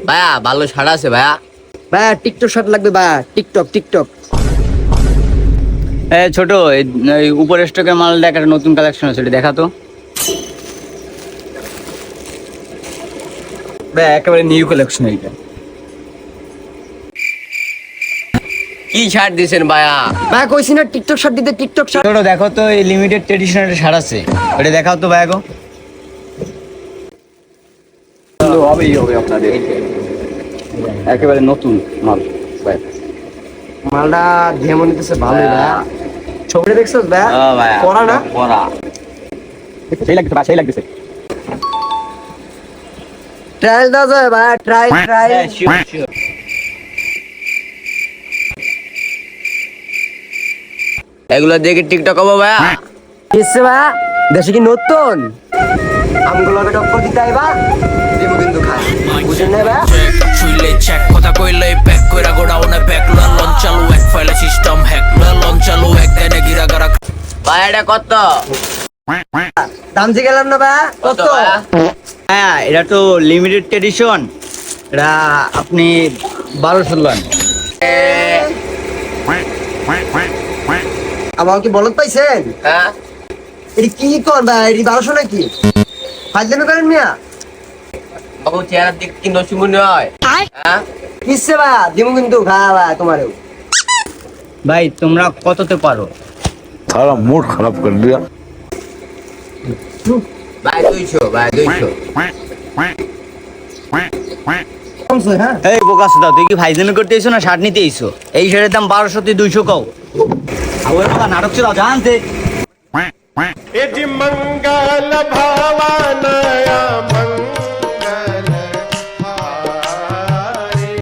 ভাইয়া ভালো শার্ট আছে ভাইয়া। ভাইয়া টিকটক শার্ট লাগবে ভাইয়া, টিকটক। ছোট এই উপর স্টকের মাল একটা নতুন কালেকশন আছে, এটা দেখা তো। ভাই একেবারে নিউ কালেকশন এইটা। কি শার্ট দিছেন ভাইয়া? ভাইয়া কইছি না টিকটক শার্ট দিতে, টিকটক শার্ট। ছোট দেখো তো, এই লিমিটেড ট্রেডিশনাল শার্ট আছে, এটা দেখাও তো ভাই গো। হবেই হবে আপনাদের, একেবারে নতুন মাল ভাই। মালটা যেমন নিতেছে ভালোই ভাইয়া। ছবিটা দেখছস ভাইয়া? পরা না? পরা সেই লাগছে ভাই, সেই লাগছে। ট্রায়াল দাও যায় ভাইয়া, ট্রায়াল। শিওর। এগুলো দেখে টিকটক হবো ভাইয়া? কিসে ভাইয়া? দেশে কি নতুন আমগুলোকে টক্কর দিতে আইবা? দেবো কিন্তু খাই, বুঝেন না ভাইয়া? চুইলে চেক কথা কইলে ব্যাক কইরা গোডাউনে ব্যাক লন চালু এক ফাইলে সিস্টেম হ্যাক লন চালু এক দেনে গিরা গারা। ভাই এটা কত? দাম যে গেলাম না ভাইয়া, কত কত? ভাইয়া? হ্যাঁ এটা তো লিমিটেড এডিশন, এটা আপনি 1200 লন। আমার কি বলত পাইছেন? হ্যাঁ এটি কি কর ভাই, এটি 1200 নাকি? ফাজলামি করেন মিয়া? বাবু চেহারার দিক কি নসিমুনি হয়? হ্যাঁ কিসে ভাইয়া? দিমু কিন্তু খাওয়া ভাইয়া তোমারেও। ভাই তোমরা কততে পারো? सारा मूड खराब कर दिया। ভাই 200 ভাই 200। কমছে হ্যাঁ? এই বোকা সুদা, তুই কি ভাইজামি করতে এসো না শার্ট নিতে এসো? এই শার্টের দাম 1200 তুই 200 কও। আবার বাবা নাটক ছিল জানতে। मंगल भावानया मंगल